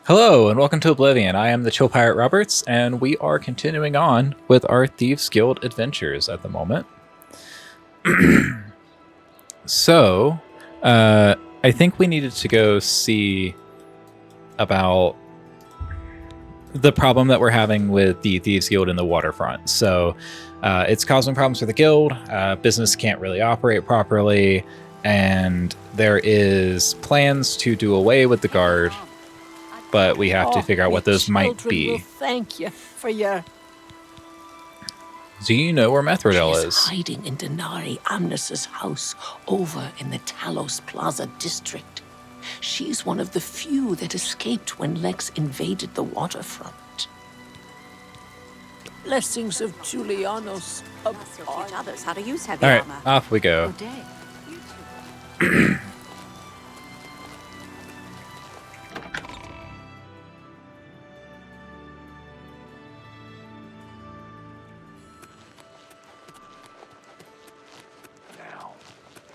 Hello and welcome to Oblivion. I am the Chill Pirate Roberts, and we are continuing on with our Thieves Guild adventures at the moment. So, I think we needed to go see about the problem that we're having with the Thieves Guild in the waterfront. So, it's causing problems for the guild. Business can't really operate properly, and there is plans to do away with the guard, but we have to figure out what those might be. Thank you for your... Do you know where Methridel She is is? hiding in Denari Amnes's house over in the Talos Plaza district. She's one of the few that escaped when Lex invaded the waterfront. Blessings of Julianos upon teach others how to use heavy All right, armor. off we go. Good day. You too.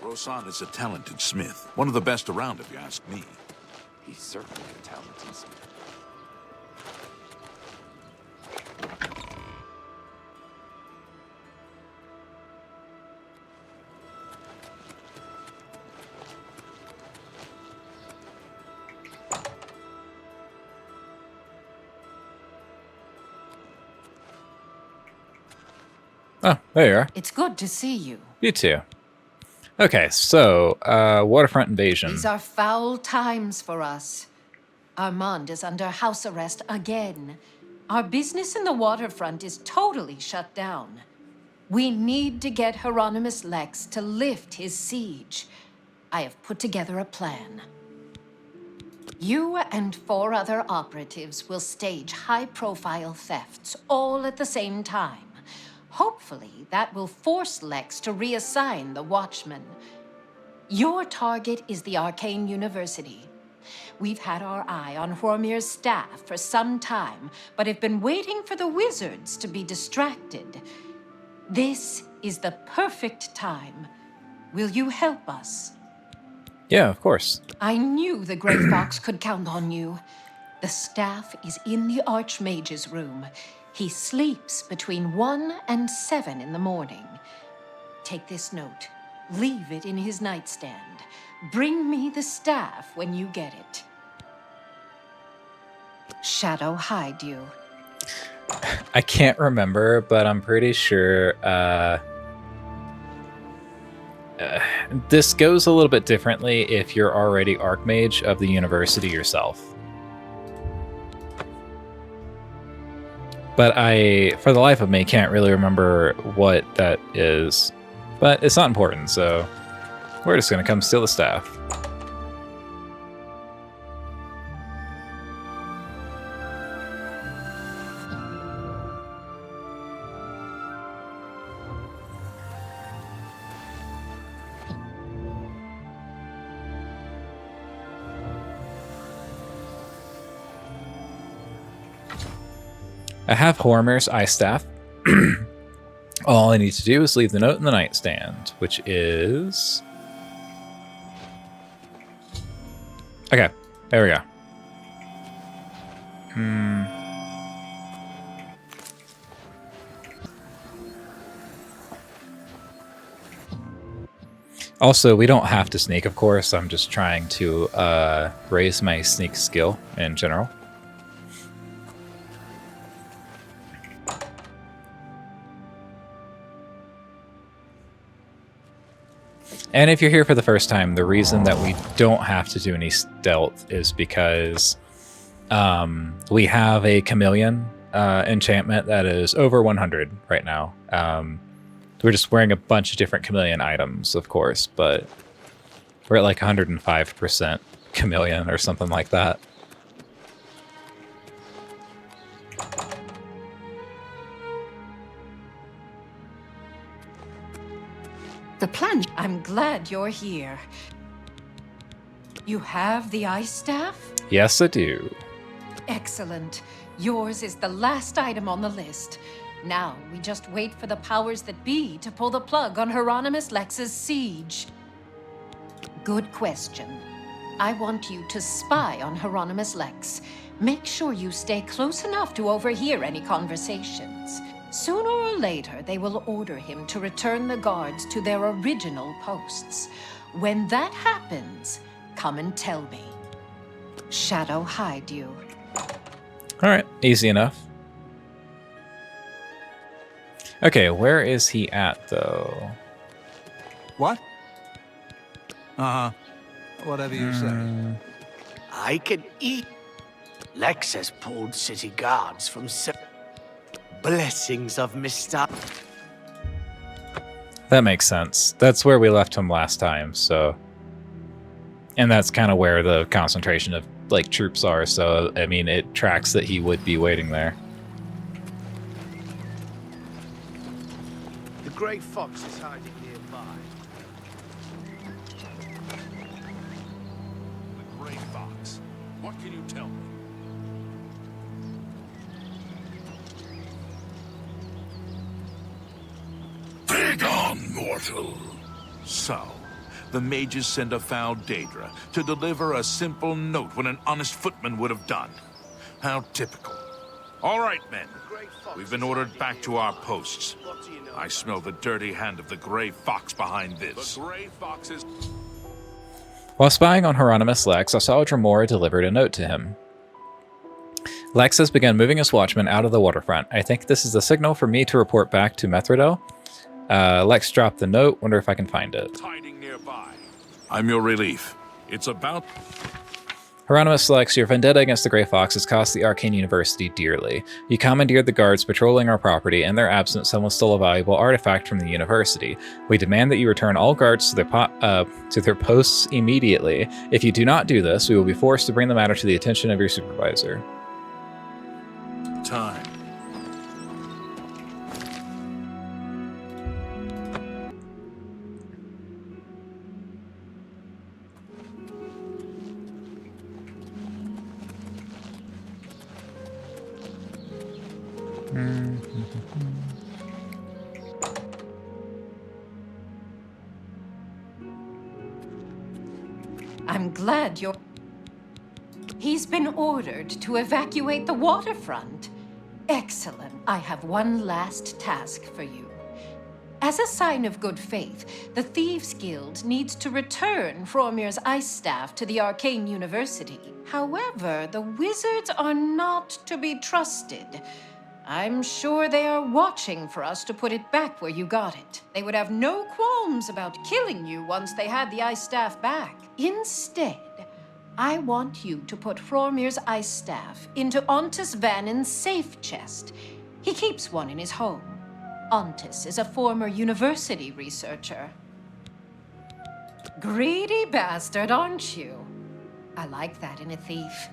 Rosan is a talented smith. One of the best around, if you ask me. He's certainly a talented smith. Oh, there you are. It's good to see you. You too. Okay, so, waterfront invasion. These are foul times for us. Armand is under house arrest again. Our business in the waterfront is totally shut down. We need to get Hieronymus Lex to lift his siege. I have put together a plan. You and 4 other operatives will stage high-profile thefts all at the same time. Hopefully, that will force Lex to reassign the Watchmen. Your target is the Arcane University. We've had our eye on Hormir's staff for some time, but have been waiting for the wizards to be distracted. This is the perfect time. Will you help us? Yeah, of course. I knew the Grey Fox could count on you. The staff is in the Archmage's room. He sleeps between 1 and 7 in the morning. Take this note. Leave it in his nightstand. Bring me the staff when you get it. Shadow hide you. I can't remember, but I'm pretty sure this goes a little bit differently if you're already Archmage of the university yourself. But I, for the life of me, can't really remember what that is. But it's not important, so we're just going to come steal the staff. I have Hormir's ice staff. All I need to do is leave the note in the nightstand, which is... Okay, there we go. Also, we don't have to sneak, of course. I'm just trying to raise my sneak skill in general. And if you're here for the first time, the reason that we don't have to do any stealth is because we have a chameleon enchantment that is over 100 right now. We're just wearing a bunch of different chameleon items, of course, but we're at like 105% chameleon or something like that. The plan. I'm glad you're here. You have the ice staff? Yes, I do. Excellent. Yours is the last item on the list. Now, we just wait for the powers that be to pull the plug on Hieronymus Lex's siege. Good question. I want you to spy on Hieronymus Lex. Make sure you stay close enough to overhear any conversations. Sooner or later, they will order him to return the guards to their original posts. When that happens, come and tell me. Shadow hide you. All right, easy enough. Okay, where is he at, though? What? Uh-huh. Whatever you say. I can eat. Lex has pulled city guards from blessings of Mr. That makes sense. That's where we left him last time, so... And that's kind of where the concentration of, like, troops are, so, I mean, it tracks that he would be waiting there. The Grey Fox is hiding nearby. The Grey Fox. What can you tell me? Begone, mortal. So, the mages send a foul Daedra to deliver a simple note when an honest footman would have done. How typical. All right, men. We've been ordered back to our posts. I smell the dirty hand of the Grey Fox behind this. The Grey Fox is... While spying on Hieronymus Lex, I saw Dremora delivered a note to him. Lex has begun moving his watchmen out of the waterfront. I think this is a signal for me to report back to Methridel. Lex dropped the note. Wonder if I can find it. hiding nearby. I'm your relief. It's about... Hieronymus Lex, your vendetta against the Grey Fox has cost the Arcane University dearly. You commandeered the guards patrolling our property. In their absence, someone stole a valuable artifact from the university. We demand that you return all guards to their posts immediately. If you do not do this, we will be forced to bring the matter to the attention of your supervisor. time. I'm glad you're... He's been ordered to evacuate the waterfront. Excellent. I have one last task for you. As a sign of good faith, the Thieves Guild needs to return Fromir's ice staff to the Arcane University. However, the wizards are not to be trusted. I'm sure they are watching for us to put it back where you got it. They would have no qualms about killing you once they had the ice staff back. Instead, I want you to put Fromir's ice staff into Ontis Vannin's safe chest. He keeps one in his home. Ontis is a former university researcher. Greedy bastard, aren't you? I like that in a thief.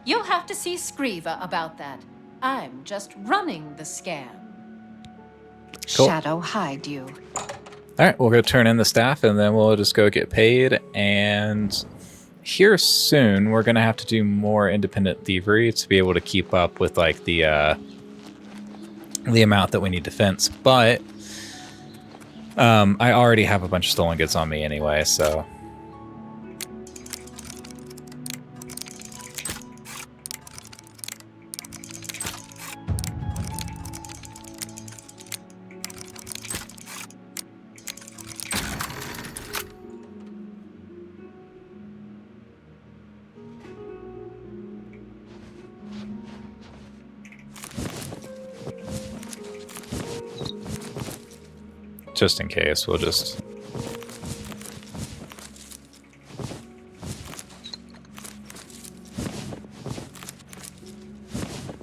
You'll have to see Scriva about that. I'm just running the scam. Cool. Shadow hide you. All right, we'll go turn in the staff, and then we'll just go get paid. And here soon, we're gonna have to do more independent thievery to be able to keep up with like the amount that we need defense. But I already have a bunch of stolen goods on me anyway, so. Just in case, we'll just...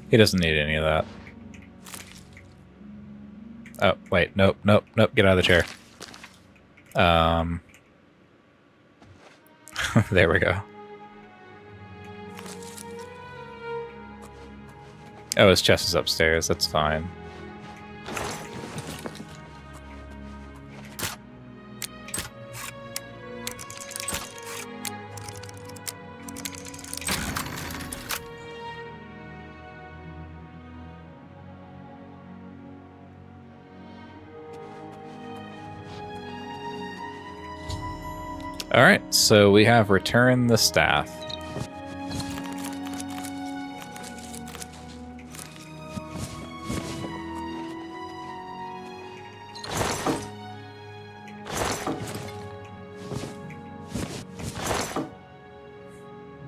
He doesn't need any of that. Oh, wait, nope, nope, nope, get out of the chair. There we go. Oh, his chest is upstairs, that's fine. All right, so we have returned the staff.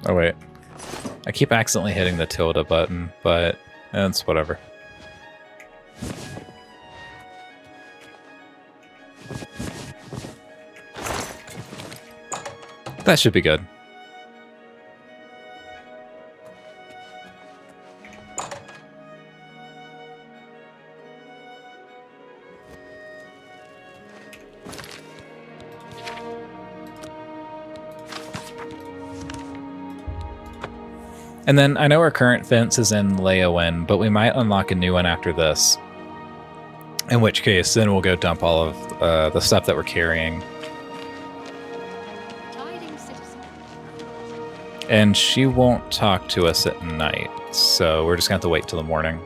Oh wait, I keep accidentally hitting the tilde button, but it's whatever. That should be good. And then I know our current fence is in Leyawen, but we might unlock a new one after this. In which case, then we'll go dump all of the stuff that we're carrying. And she won't talk to us at night, so we're just going to have to wait till the morning.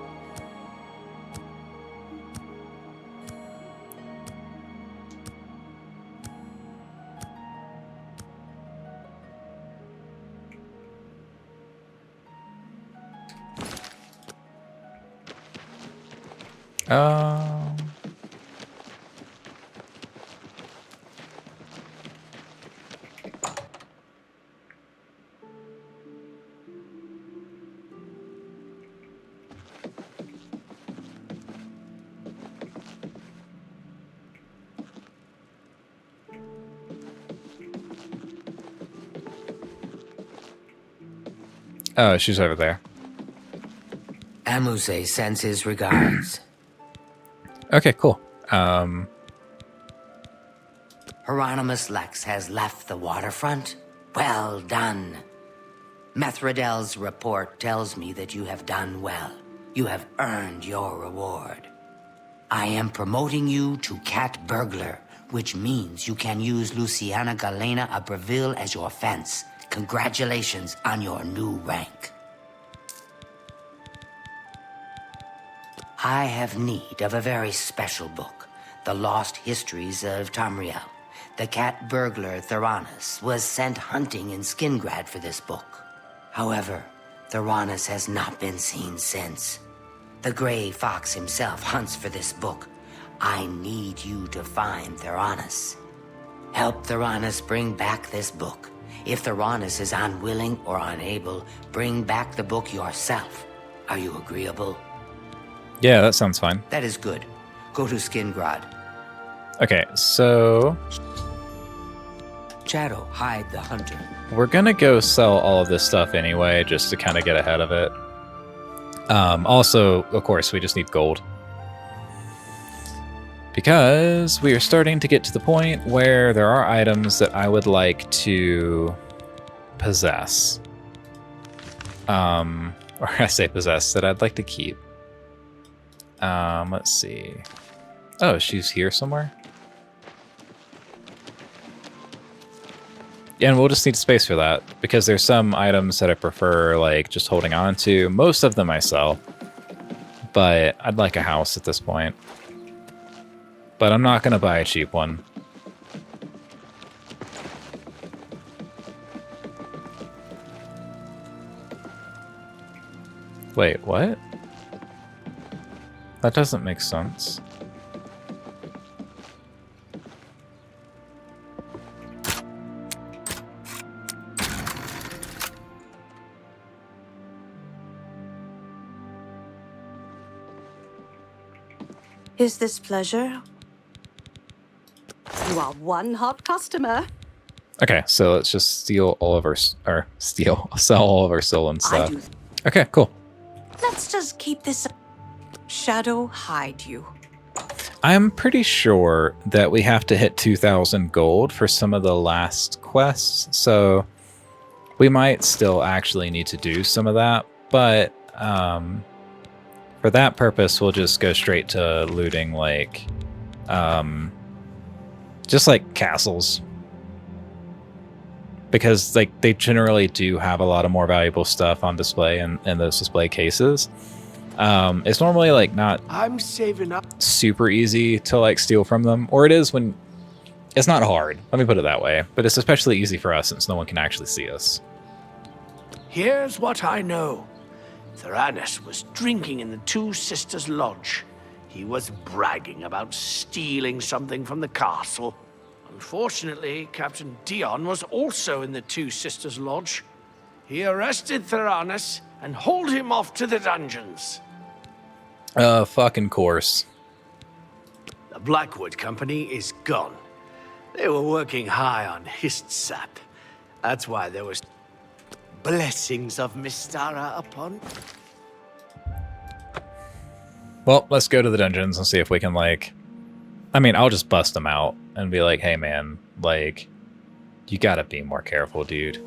Oh, she's over there. Amuse sends his regards. Okay, cool. Hieronymus Lex has left the waterfront? Well done. Methradel's report tells me that you have done well. You have earned your reward. I am promoting you to Cat Burglar, which means you can use Luciana Galena Abreville as your fence. Congratulations on your new rank. I have need of a very special book, The Lost Histories of Tamriel. The cat burglar Theranos was sent hunting in Skingrad for this book. However, Theranos has not been seen since. The Grey Fox himself hunts for this book. I need you to find Theranos. Help Theranos bring back this book. If Theranos is unwilling or unable, bring back the book yourself. Are you agreeable? Yeah, that sounds fine. That is good. Go to Skingrad. Okay, so Shadow, hide the hunter. we're gonna go sell all of this stuff anyway, just to kind of get ahead of it. Also, of course, we just need gold. Because we are starting to get to the point where there are items that I would like to possess. Or I say possess, that I'd like to keep. Let's see. Oh, she's here somewhere? Yeah, and we'll just need space for that, because there's some items that I prefer, like, just holding on to. Most of them I sell, but I'd like a house at this point. But I'm not going to buy a cheap one. Wait, what? That doesn't make sense. Is this pleasure? You are one hot customer. Okay, so let's just steal all of our, sell all of our stolen stuff. Okay, cool. Let's just keep this. Shadow, hide you. I'm pretty sure that we have to hit 2,000 gold for some of the last quests, so we might still actually need to do some of that, but for that purpose, we'll just go straight to looting, like, just like castles. Because, like, they generally do have a lot of more valuable stuff on display in those display cases. It's normally, like, not I'm saving up. super easy to, like, steal from them. Or it is when... It's not hard, let me put it that way. But it's especially easy for us since no one can actually see us. Here's what I know. Theranos was drinking in the Two Sisters Lodge. He was bragging about stealing something from the castle. Unfortunately, Captain Dion was also in the Two Sisters Lodge. He arrested Tyrannus and hauled him off to the dungeons. Fucking course. The Blackwood Company is gone. They were working high on heist sap. That's why there was blessings of Mystara upon. Well, let's go to the dungeons and see if we can, like... I mean, I'll just bust them out and be like, hey, man, like, you gotta be more careful, dude.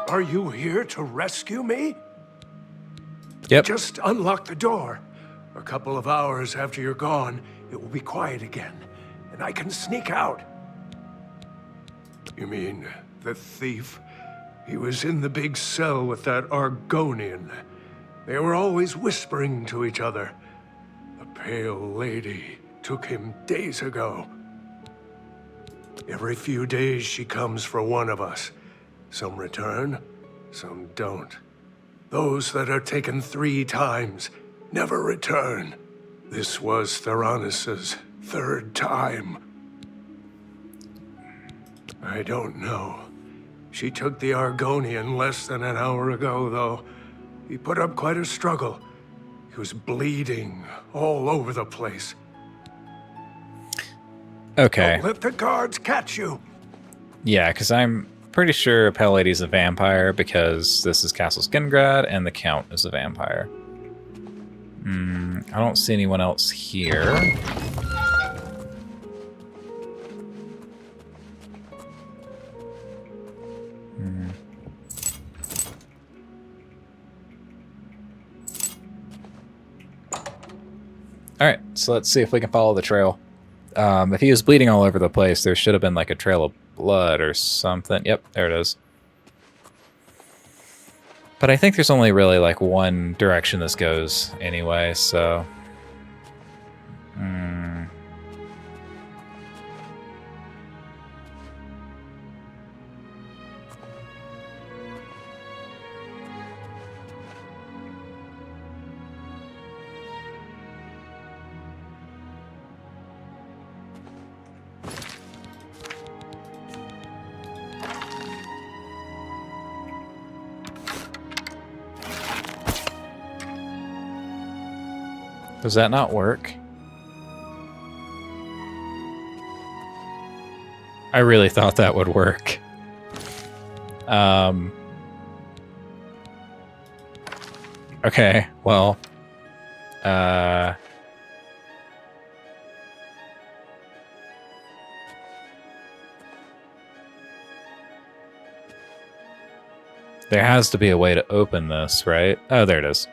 Are you here to rescue me? Yep. Just unlock the door. A couple of hours after you're gone, it will be quiet again, and I can sneak out. You mean the thief? He was in the big cell with that Argonian. They were always whispering to each other. The pale lady took him days ago. Every few days she comes for one of us. Some return, some don't. Those that are taken 3 times never return. This was Tyrannus's 3rd time. I don't know. She took the Argonian less than an hour ago, though. He put up quite a struggle. He was bleeding all over the place. Okay. Don't let the guards catch you. Yeah, because I'm pretty sure Pale Lady's a vampire because this is Castle Skingrad and the Count is a vampire. I don't see anyone else here. Alright, so let's see if we can follow the trail. If he was bleeding all over the place, there should have been like a trail of blood or something. Yep, there it is. But I think there's only really like one direction this goes anyway, so... Does that not work? I really thought that would work. Okay, well... There has to be a way to open this, right? Oh, there it is.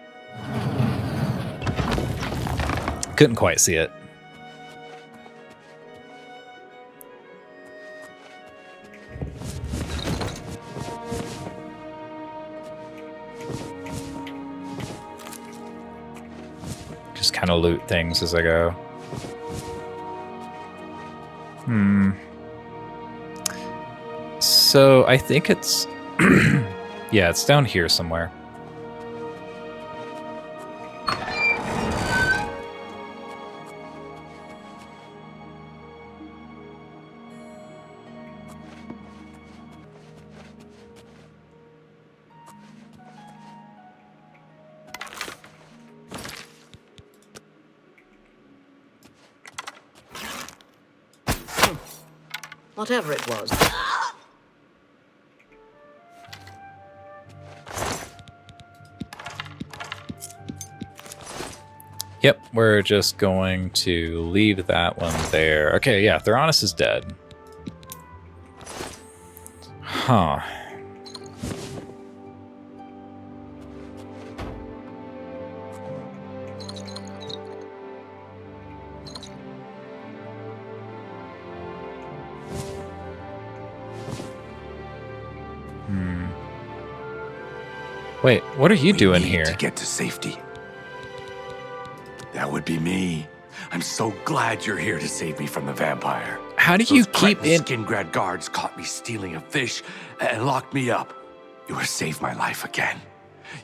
Couldn't quite see it. Just kind of loot things as I go. So I think it's... yeah, it's down here somewhere. Whatever it was. Yep, we're just going to leave that one there. Okay, yeah, Theranos is dead. Huh. Wait, what are you doing here? To get to safety. That would be me. I'm so glad you're here to save me from the vampire. How do you keep in? Skingrad guards caught me stealing a fish and locked me up. You have saved my life again.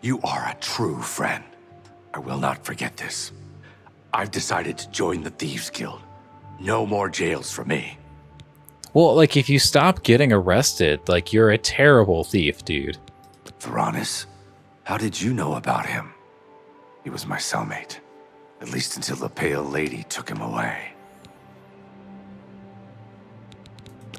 You are a true friend. I will not forget this. I've decided to join the Thieves Guild. No more jails for me. Well, like, if you stop getting arrested, like, you're a terrible thief, dude. Theranos, how did you know about him? He was my cellmate. At least until the Pale Lady took him away.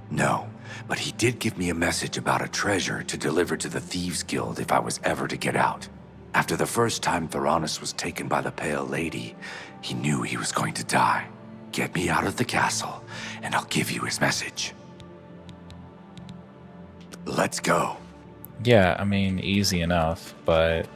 No, but he did give me a message about a treasure to deliver to the Thieves Guild if I was ever to get out. After the first time Theranos was taken by the Pale Lady, he knew he was going to die. Get me out of the castle, and I'll give you his message. Let's go. Yeah, I mean, easy enough, but...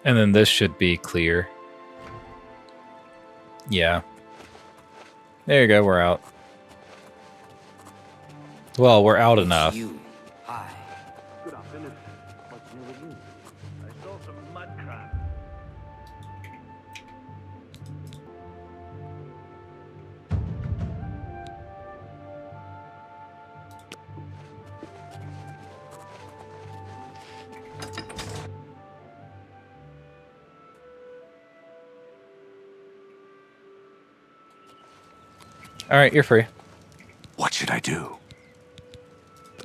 And then this should be clear. Yeah. There you go, we're out. Well, we're out enough. You. Hi. Good afternoon. What's new with you? I saw some mud crab. All right, you're free. What should I do?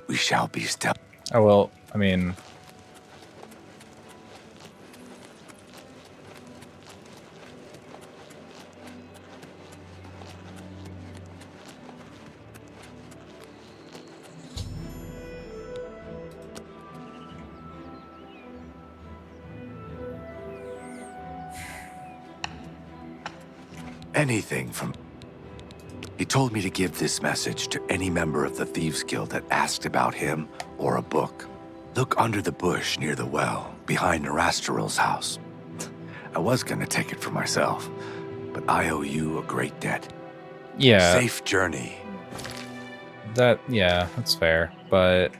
We shall be stealthy. Oh, well, I mean... Anything from... He told me to give this message to any member of the Thieves Guild that asked about him or a book. Look under the bush near the well, behind Nerastiral's house. I was gonna take it for myself, but I owe you a great debt. Yeah. Safe journey. Yeah, that's fair, but...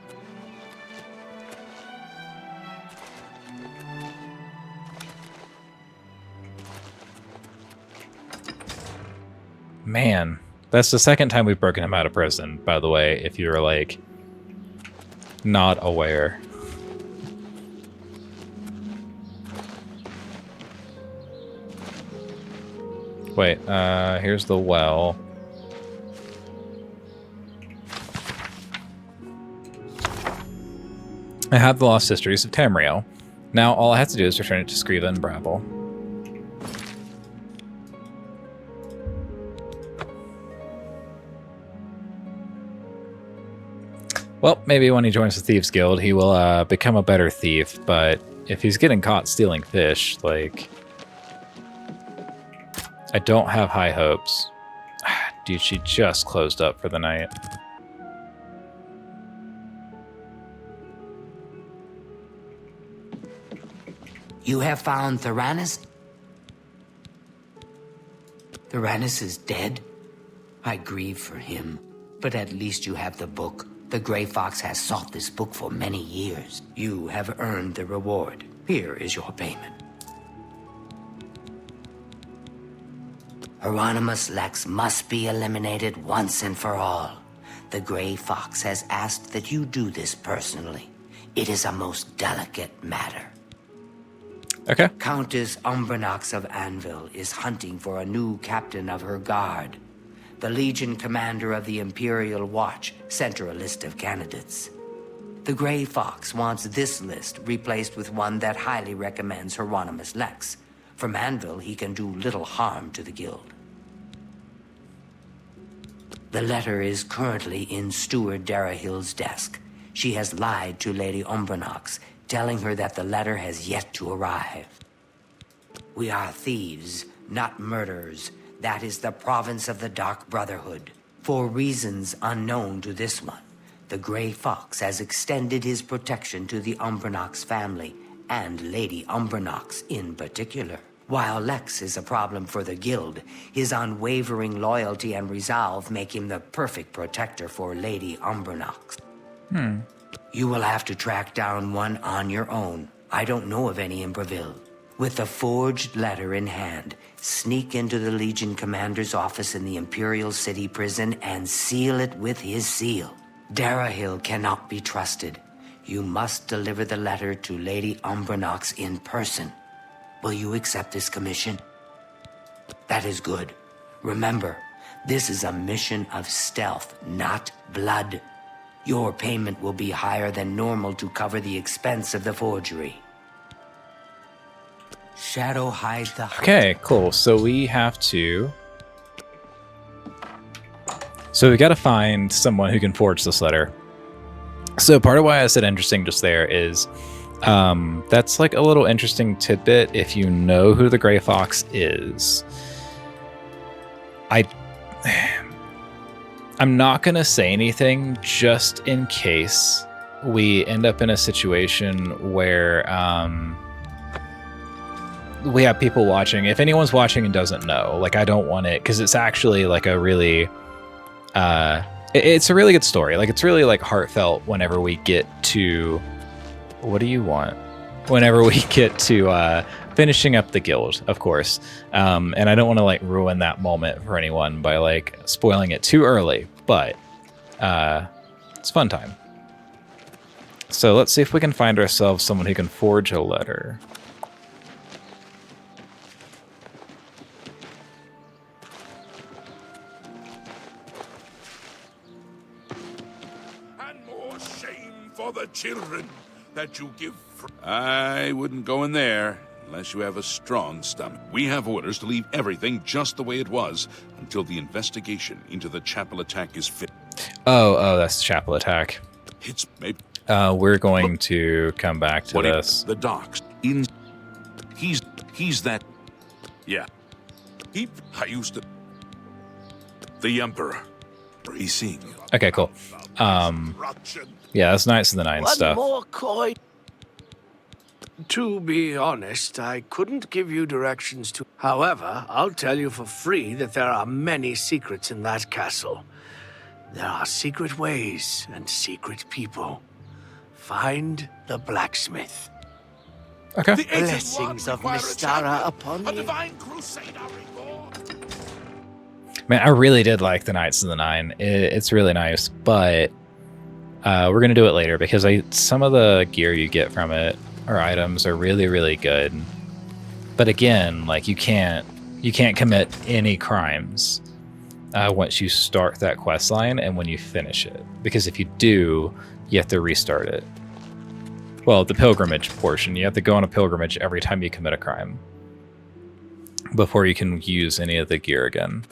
Man, that's the second time we've broken him out of prison, by the way, if you're, like, not aware. Wait, here's the well. I have the Lost Histories of Tamriel. Now all I have to do is return it to Scriva and Brabble. Well, maybe when he joins the Thieves Guild, he will become a better thief, but if he's getting caught stealing fish, like... I don't have high hopes. Dude, she just closed up for the night. You have found Theranos? Theranos is dead? I grieve for him, but at least you have the book. The Grey Fox has sought this book for many years. You have earned the reward. Here is your payment. Hieronymus Lex must be eliminated once and for all. The Grey Fox has asked that you do this personally. It is a most delicate matter. Okay. Countess Umbranox of Anvil is hunting for a new captain of her guard. The Legion commander of the Imperial Watch sent her a list of candidates. The Grey Fox wants this list replaced with one that highly recommends Hieronymus Lex. From Anvil, he can do little harm to the guild. The letter is currently in Steward Darahill's desk. She has lied to Lady Umbranox, telling her that the letter has yet to arrive. We are thieves, not murderers. That is the province of the Dark Brotherhood. For reasons unknown to this one, the Grey Fox has extended his protection to the Umbranox family, and Lady Umbranox in particular. While Lex is a problem for the guild, his unwavering loyalty and resolve make him the perfect protector for Lady Umbranox. You will have to track down one on your own. I don't know of any in Breville. With the forged letter in hand, sneak into the Legion commander's office in the Imperial City prison and seal it with his seal. Darahill cannot be trusted. You must deliver the letter to Lady Umbranox in person. Will you accept this commission? That is good. Remember, this is a mission of stealth, not blood. Your payment will be higher than normal to cover the expense of the forgery. Shadow hide the... Okay, cool. So we have to... So we got to find someone who can forge this letter. So part of why I said interesting just there is... that's like a little interesting tidbit if you know who the Grey Fox is. I'm not going to say anything just in case we end up in a situation where we have people watching. If anyone's watching and doesn't know, like, I don't want it, because it's actually like a really it's a really good story. Like, it's really like heartfelt whenever we get to... What do you want? Whenever we get to finishing up the guild, of course. And I don't want to like ruin that moment for anyone by like spoiling it too early, but it's a fun time. So let's see if we can find ourselves someone who can forge a letter. And more shame for the children that you give. I wouldn't go in there unless you have a strong stomach. We have orders to leave everything just the way it was until the investigation into the chapel attack is finished. Oh, that's the chapel attack. It's maybe we're going to come back to this. The docks. He's that. Yeah. I used to. The Emperor. He's seeing you. Okay, cool. Yeah, that's Knights of the Nine stuff. One more coin. To be honest, I couldn't give you directions to... However, I'll tell you for free that there are many secrets in that castle. There are secret ways and secret people. Find the blacksmith. Okay. The blessings of Mystara upon a you. divine crusader reborn. Man, I really did like the Knights of the Nine. It's really nice, but we're going to do it later because some of the gear you get from it or items are really, really good. But again, like you can't commit any crimes once you start that quest line and when you finish it. Because if you do, you have to restart it. Well, the pilgrimage portion, you have to go on a pilgrimage every time you commit a crime before you can use any of the gear again.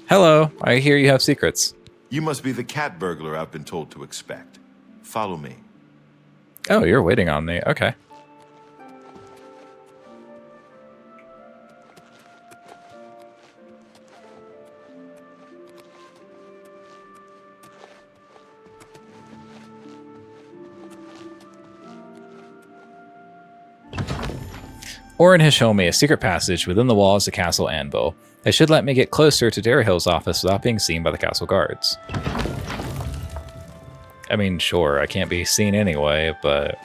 Hello, I hear you have secrets. You must be the cat burglar I've been told to expect. Follow me. Oh, you're waiting on me. Okay. Orin has shown me a secret passage within the walls of Castle Anvil. It should let me get closer to Darahill's office without being seen by the castle guards. I mean, sure, I can't be seen anyway, but...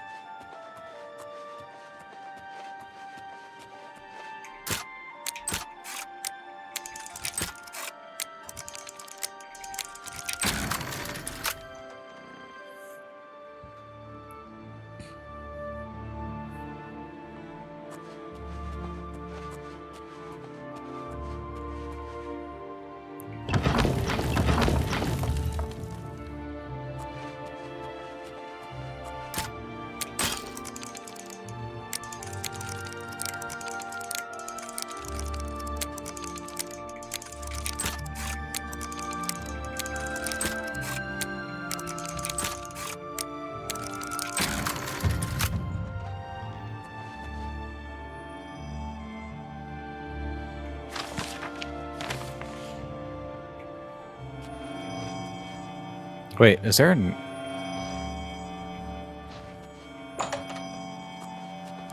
Wait, is there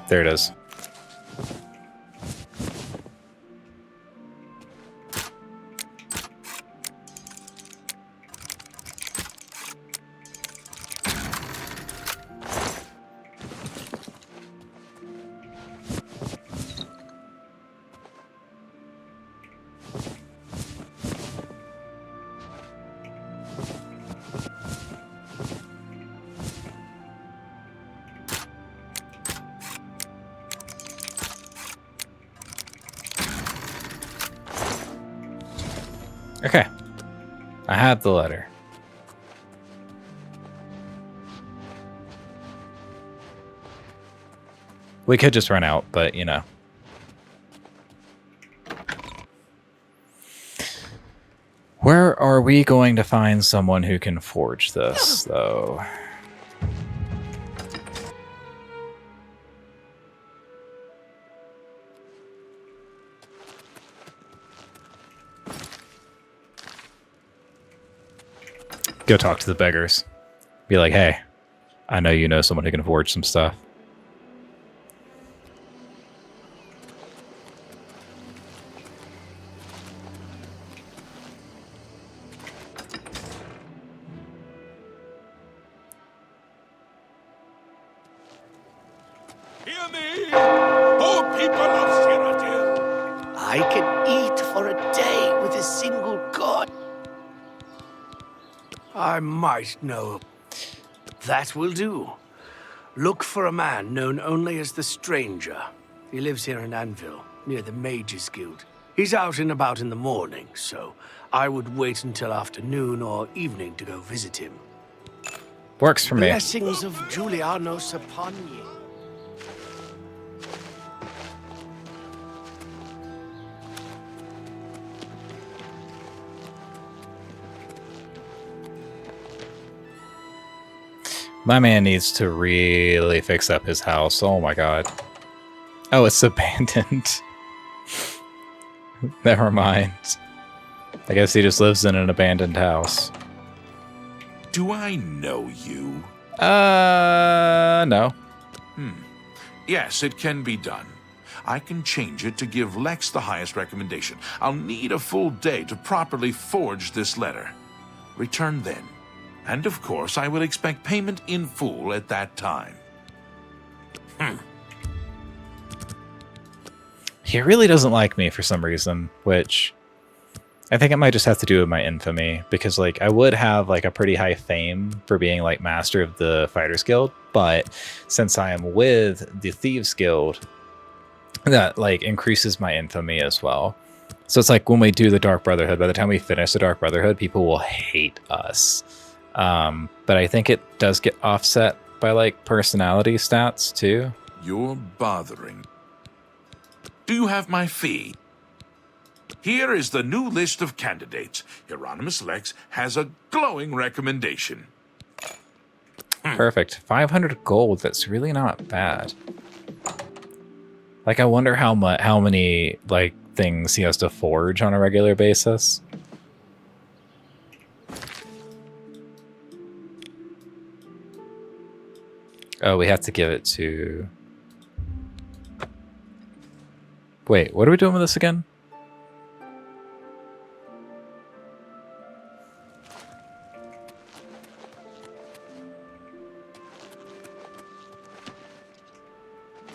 There it is. Okay. I have the letter. We could just run out, but you know. Where are we going to find someone who can forge this, though? Go talk to the beggars. Be like, hey, I know you know someone who can forge some stuff. Hear me, oh people of Cyrodiil! I can eat for a day with a single god. I might know. That will do. Look for a man known only as the Stranger. He lives here in Anvil, near the Mages Guild. He's out and about in the morning, so I would wait until afternoon or evening to go visit him. Works for me. Blessings of Julianos upon you. My man needs to really fix up his house. Oh my god. Oh, it's abandoned. Never mind. I guess he just lives in an abandoned house. Do I know you? No. Yes, it can be done. I can change it to give Lex the highest recommendation. I'll need a full day to properly forge this letter. Return then. And of course, I will expect payment in full at that time. He really doesn't like me for some reason, which I think it might just have to do with my infamy, because like I would have like a pretty high fame for being like master of the Fighters Guild, but since I am with the Thieves Guild, that like increases my infamy as well. So it's like when we do the Dark Brotherhood, by the time we finish the Dark Brotherhood, people will hate us. But I think it does get offset by like personality stats too. You're bothering. Do you have my fee? Here is the new list of candidates. Hieronymus Lex has a glowing recommendation. Perfect. 500 gold. That's really not bad. Like, I wonder how many like things he has to forge on a regular basis. Oh, we have to give it to... Wait, what are we doing with this again?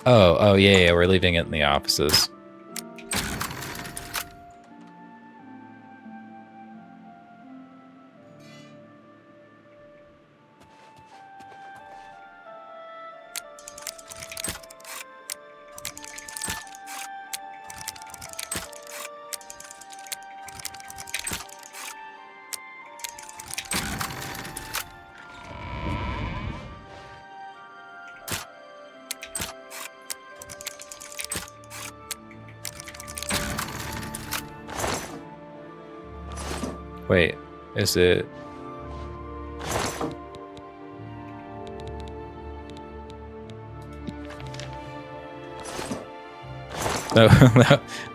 Oh, yeah, we're leaving it in the offices. Wait, is it... No,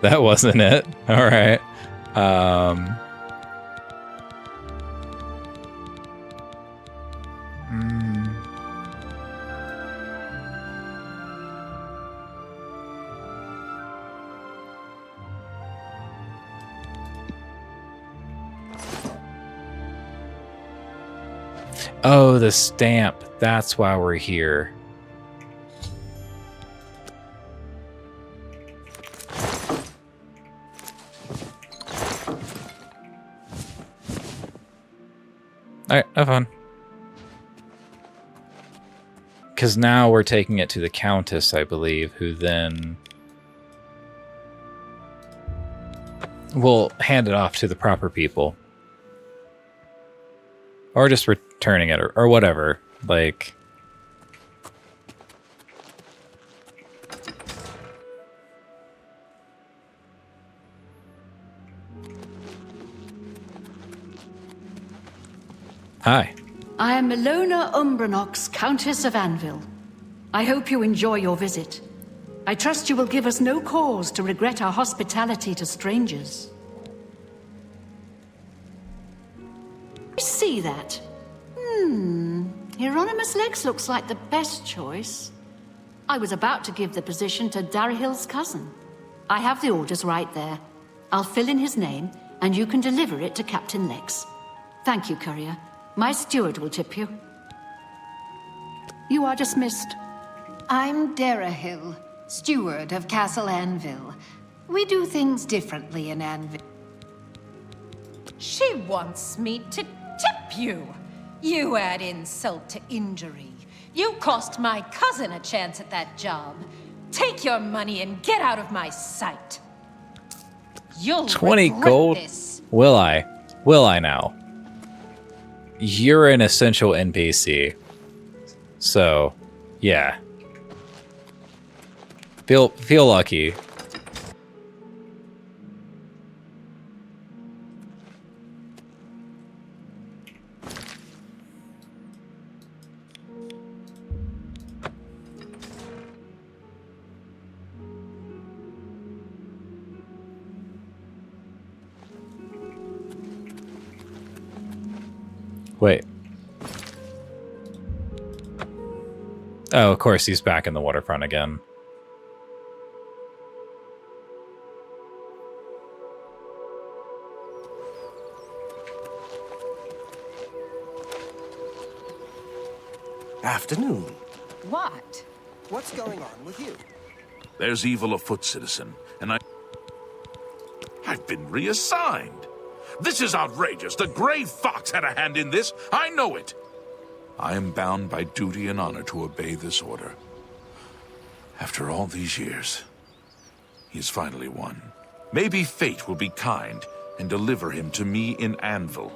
that wasn't it. All right. Oh, the stamp. That's why we're here. Alright, have fun. Because now we're taking it to the Countess, I believe, who then will hand it off to the proper people. Or just returning it, or whatever. Like... Hi. I am Ilona Umbranox, Countess of Anvil. I hope you enjoy your visit. I trust you will give us no cause to regret our hospitality to strangers. See that? Hieronymus Lex looks like the best choice. I was about to give the position to Darahill's cousin. I have the orders right there. I'll fill in his name, and you can deliver it to Captain Lex. Thank you, courier. My steward will tip you. You are dismissed. I'm Darahill, steward of Castle Anvil. We do things differently in Anvil. She wants me to tip you. You add insult to injury. You cost my cousin a chance at that job. Take your money and get out of my sight. You'll 20 regret gold? this. Will I? Will I now? You're an essential NPC. So, yeah. Feel lucky. Wait. Oh, of course, he's back in the waterfront again. Afternoon. What? What's going on with you? There's evil afoot, citizen, and I've been reassigned. This is outrageous. The Grey Fox had a hand in this. I know it. I am bound by duty and honor to obey this order. After all these years, he has finally won. Maybe fate will be kind and deliver him to me in Anvil.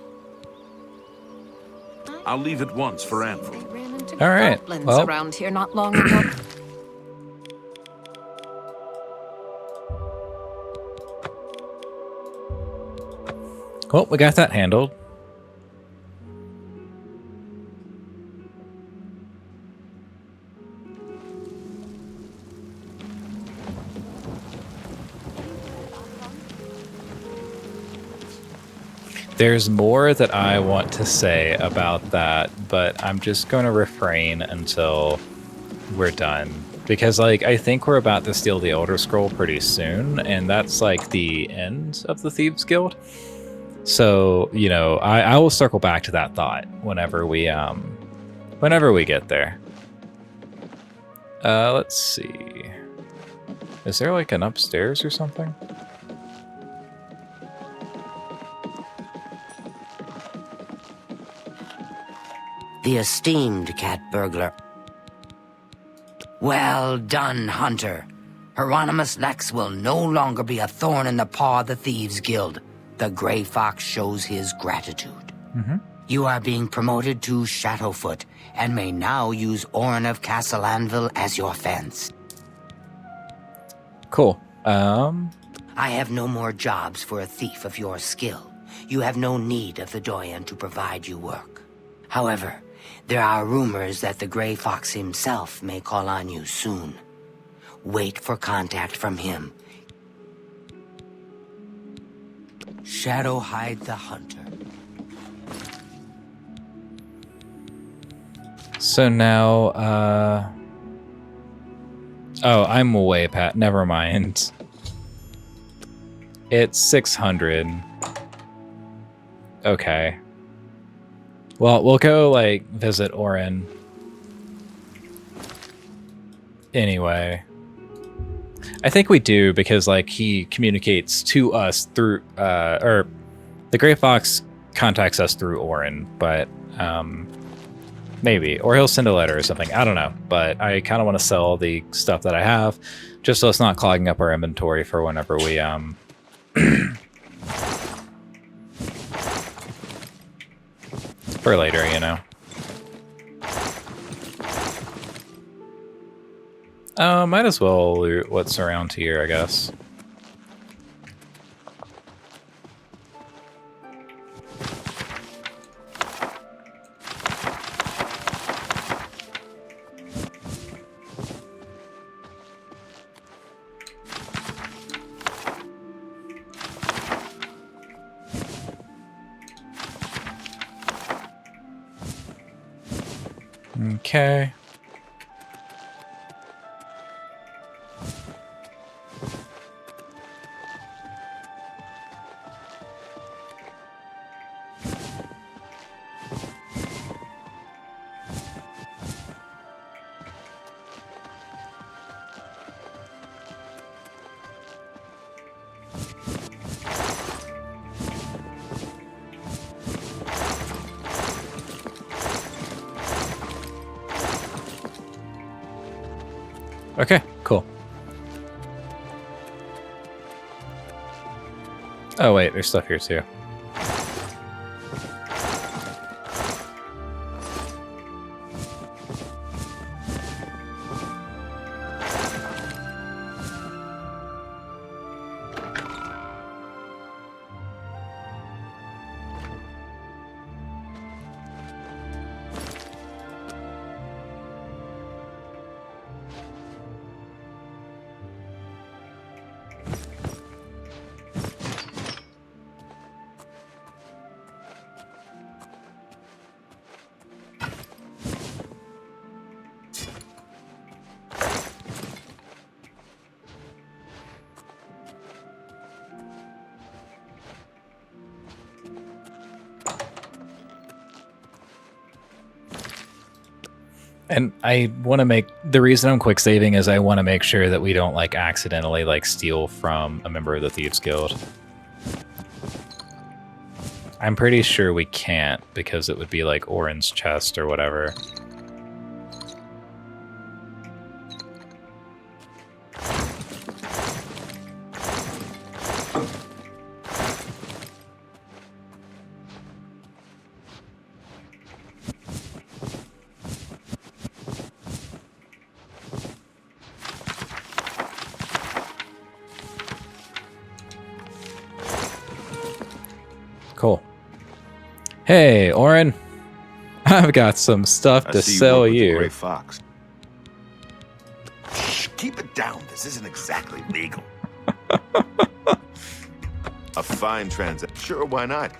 I'll leave at once for Anvil. All right. Goblins Well, around here not long ago. well, we got that handled. There's more that I want to say about that, but I'm just going to refrain until we're done. Because, like, I think we're about to steal the Elder Scroll pretty soon, and that's, like, the end of the Thieves Guild. So, you know, I will circle back to that thought whenever we get there. Let's see. Is there, like, an upstairs or something? The esteemed cat burglar. Well done, Hunter. Hieronymus Lex will no longer be a thorn in the paw of the Thieves Guild. The Grey Fox shows his gratitude. You are being promoted to Shadowfoot and may now use Orin of Castle Anvil as your fence. Cool. I have no more jobs for a thief of your skill. You have no need of the Doyen to provide you work. However, there are rumors that the Grey Fox himself may call on you soon. Wait for contact from him. Shadowhide the Hunter. So now, oh, I'm way past. Never mind. It's 600. Okay. Well, we'll go, like, visit Orin. Anyway. I think we do, because, like, he communicates to us through, or the Grey Fox contacts us through Orin, but, maybe. Or he'll send a letter or something. I don't know. But I kind of want to sell the stuff that I have, just so it's not clogging up our inventory for whenever we, for later, you know. Might as well loot what's around here, I guess. Okay. Okay, cool. Oh wait, there's stuff here too. And I want to make, the reason I'm quick saving is I want to make sure that we don't like accidentally like steal from a member of the Thieves Guild. I'm pretty sure we can't because it would be like Orin's chest or whatever. Cool. Hey, Orin. I've got some stuff to sell you. Gray Fox. Shh, keep it down. This isn't exactly legal. A fine transaction. Sure, why not?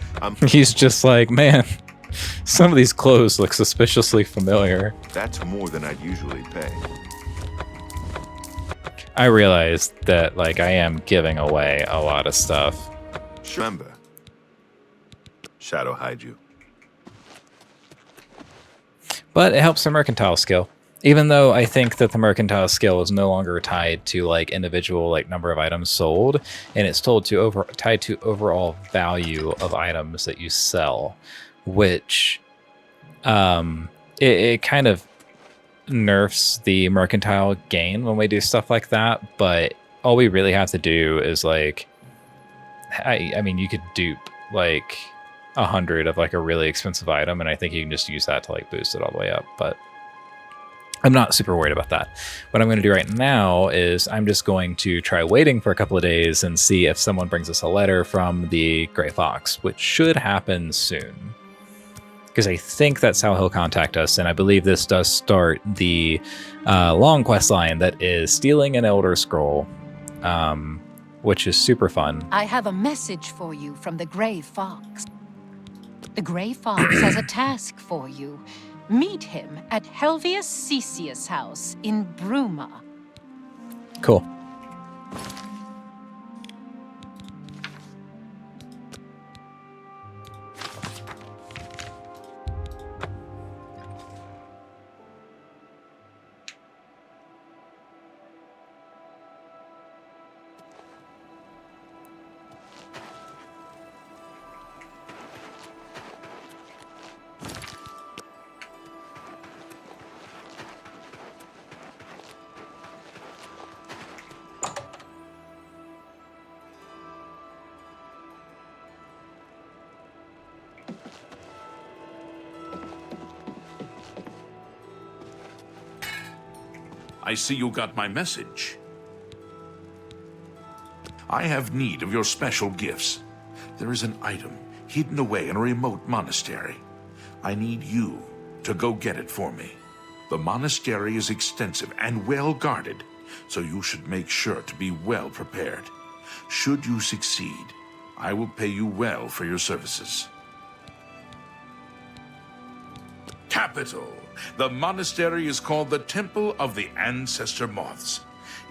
He's just like, man, some of these clothes look suspiciously familiar. That's more than I'd usually pay. I realized that, like, I am giving away a lot of stuff. Remember, Shadow hide you. But it helps the mercantile skill. Even though I think that the mercantile skill is no longer tied to like individual like number of items sold, and it's tied to overall value of items that you sell, which it kind of nerfs the mercantile gain when we do stuff like that. But all we really have to do is like, I mean, you could dupe like 100 of like a really expensive item, and I think you can just use that to like boost it all the way up. But I'm not super worried about that. What I'm going to do right now is I'm just going to try waiting for a couple of days and see if someone brings us a letter from the Grey Fox, which should happen soon. Because I think that's how he'll contact us, and I believe this does start the long quest line that is stealing an Elder Scroll, which is super fun. I have a message for you from the Grey Fox. The Grey Fox has a task for you. Meet him at Helvius Cesius' house in Bruma. Cool. I see you got my message. I have need of your special gifts. There is an item hidden away in a remote monastery. I need you to go get it for me. The monastery is extensive and well guarded, so you should make sure to be well prepared. Should you succeed, I will pay you well for your services. Capital. The monastery is called the Temple of the Ancestor Moths.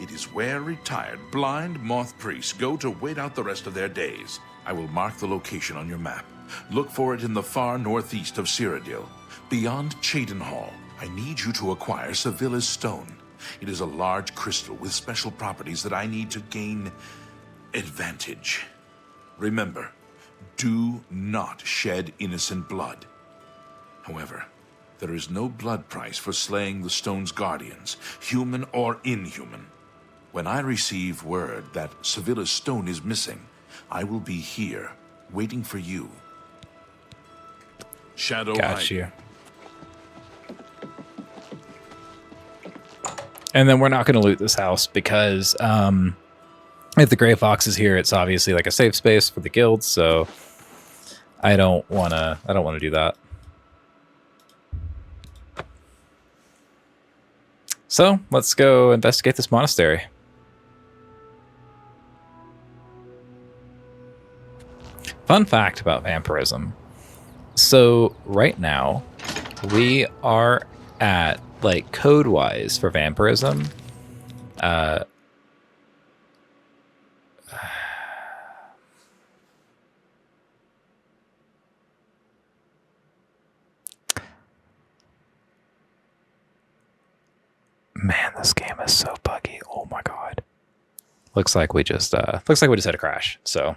It is where retired blind moth priests go to wait out the rest of their days. I will mark the location on your map. Look for it in the far northeast of Cyrodiil. Beyond Cheydinhall, I need you to acquire Sevilla's Stone. It is a large crystal with special properties that I need to gain advantage. Remember, do not shed innocent blood. However, there is no blood price for slaying the stone's guardians, human or inhuman. When I receive word that Sevilla's Stone is missing, I will be here, waiting for you. Shadow Got you. And then we're not going to loot this house because if the Gray Fox is here, it's obviously like a safe space for the guild, so I don't want to do that. So let's go investigate this monastery. Fun fact about vampirism. So right now we are at, like, code-wise for vampirism, man, this game is so buggy. Oh my god. Looks like we just had a crash. So,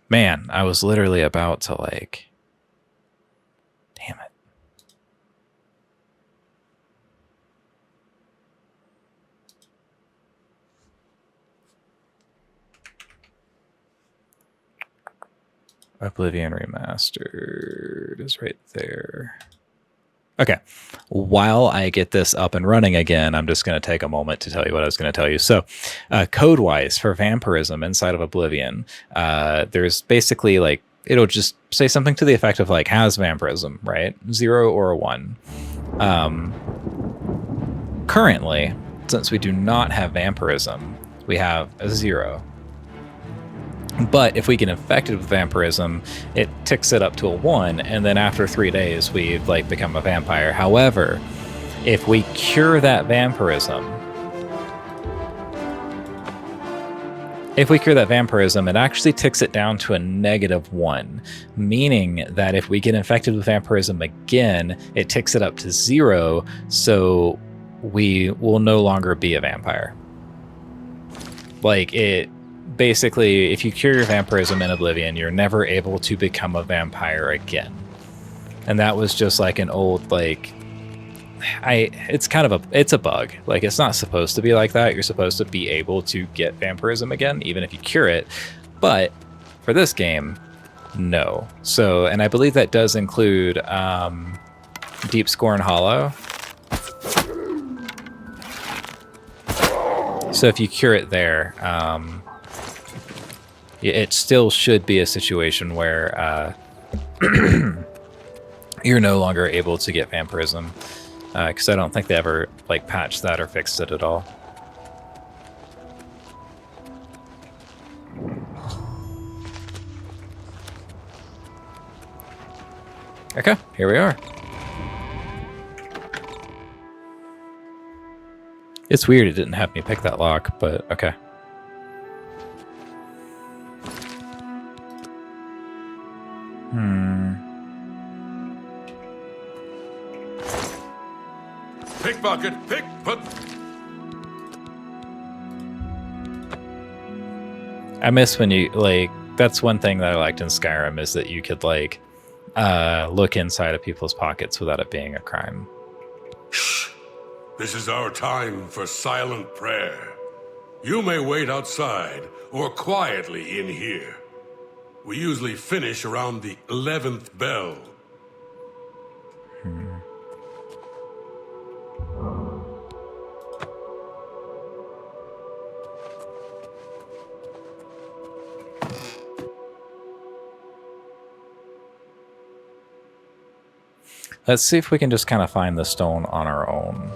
man, I was literally about to, like, damn it. Oblivion Remastered is right there. Okay, while I get this up and running again, I'm just going to take a moment to tell you what I was going to tell you. So, code-wise for vampirism inside of Oblivion, there's basically, like, it'll just say something to the effect of, like, has vampirism, right? 0 or a 1. Currently, since we do not have vampirism, we have a 0. But if we get infected with vampirism, it ticks it up to a 1, and then after 3 days, we've, like, become a vampire. However, if we cure that vampirism, it actually ticks it down to a -1, meaning that if we get infected with vampirism again, it ticks it up to 0, so we will no longer be a vampire. Like, it... Basically, if you cure your vampirism in Oblivion, you're never able to become a vampire again. And that was just like an old, like, it's a bug. Like, it's not supposed to be like that. You're supposed to be able to get vampirism again, even if you cure it. But for this game, no. So, and I believe that does include Deep Scorn Hollow. So if you cure it there, it still should be a situation where you're no longer able to get vampirism, because I don't think they ever, like, patched that or fixed it at all. Okay, here we are. It's weird it didn't have me pick that lock, but okay. Pickpocket, pickpocket. I miss when you, like, that's one thing that I liked in Skyrim is that you could, like, look inside of people's pockets without it being a crime. Shh. This is our time for silent prayer. You may wait outside or quietly in here. We usually finish around the 11th bell. Let's see if we can just kind of find the stone on our own.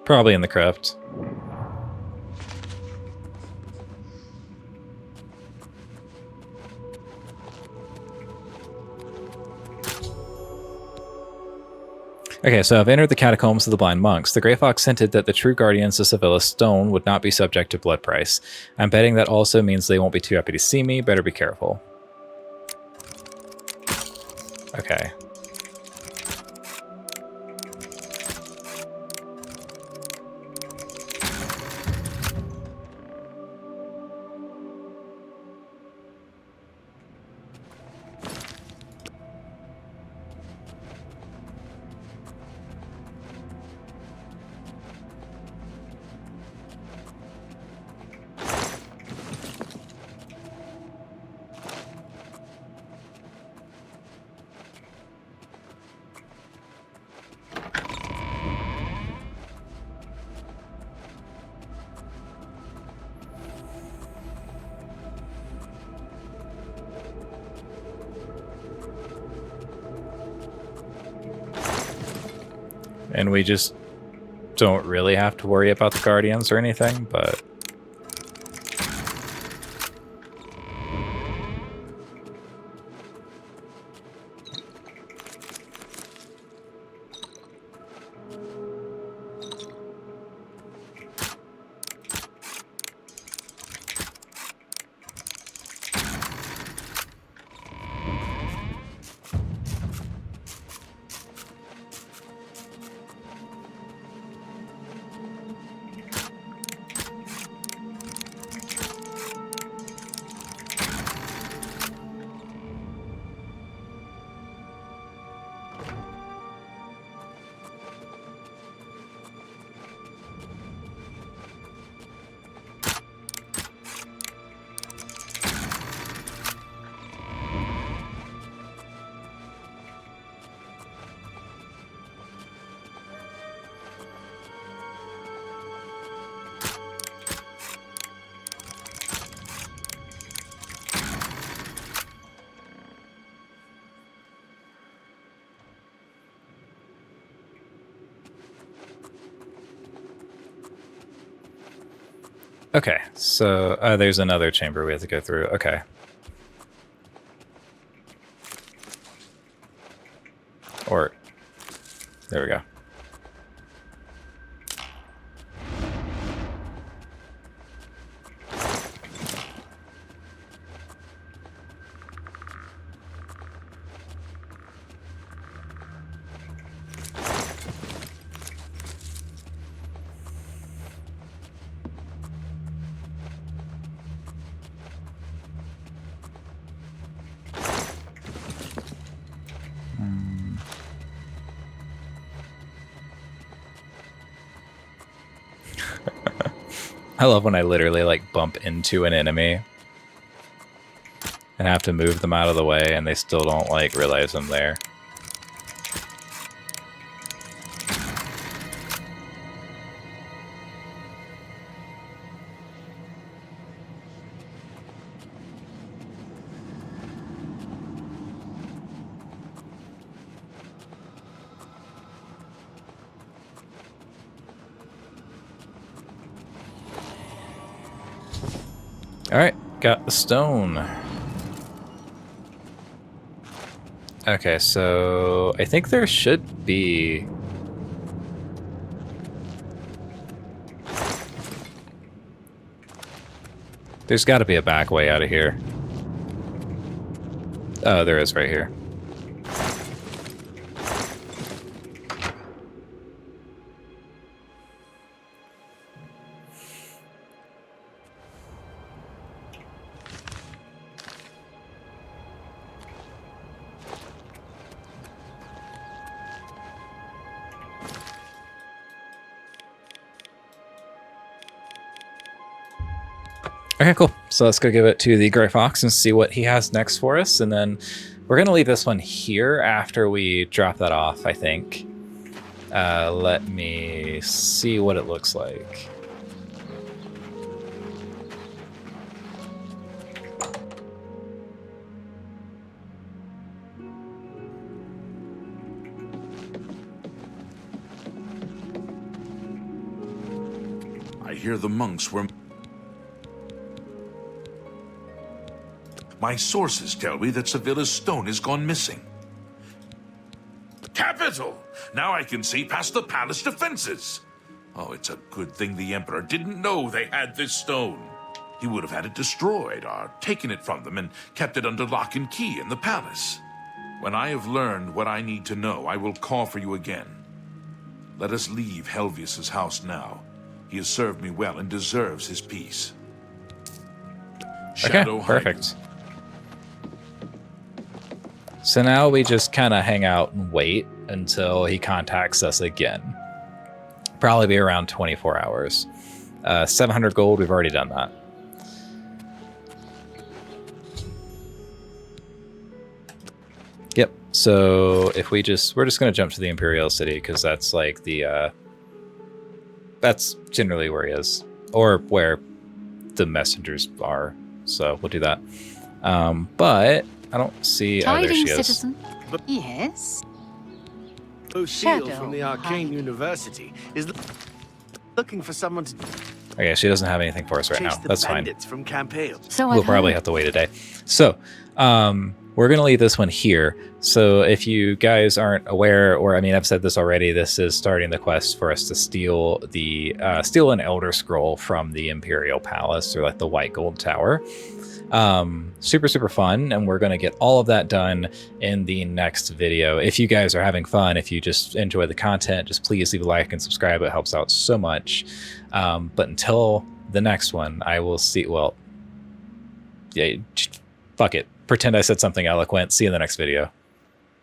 Probably in the crypt. Okay, so I've entered the catacombs of the blind monks. The Grey Fox hinted that the true guardians of Sevilla's stone would not be subject to blood price. I'm betting that also means they won't be too happy to see me. Better be careful. Okay. And we just don't really have to worry about the guardians or anything, but... Okay, so there's another chamber we have to go through. Okay. Or, there we go. I love when I literally like bump into an enemy and have to move them out of the way, and they still don't like realize I'm there. Alright, got the stone. Okay, so I think there should be... There's got to be a back way out of here. Oh, there is right here. Okay, cool. So let's go give it to the Gray Fox and see what he has next for us. And then we're going to leave this one here after we drop that off, I think. Let me see what it looks like. I hear the monks were... My sources tell me that Sevilla's stone has gone missing. Capital! Now I can see past the palace defenses. Oh, it's a good thing the Emperor didn't know they had this stone. He would have had it destroyed or taken it from them and kept it under lock and key in the palace. When I have learned what I need to know, I will call for you again. Let us leave Helvius's house now. He has served me well and deserves his peace. Okay, perfect. So now we just kind of hang out and wait until he contacts us again. Probably be around 24 hours. 700 gold, we've already done that. Yep, so if we're just going to jump to the Imperial City because that's like the, that's generally where he is. Or where the messengers are, so we'll do that. But I don't see... Oh, there she is. Citizen. Yes? Lucille from the Arcane University is looking for someone to... Okay, she doesn't have anything for us right now. That's fine. From Camp Hale. So we'll probably have to wait a day. So, we're going to leave this one here. So if you guys aren't aware, or I mean, I've said this already, this is starting the quest for us to steal the steal an Elder Scroll from the Imperial Palace, or like the White Gold Tower. Super fun, and we're going to get all of that done in the next video. If you guys are having fun, if you just enjoy the content, just please leave a like and subscribe. It helps out so much. But until the next one, I will see... Well, yeah, fuck it. Pretend I said something eloquent. See you in the next video.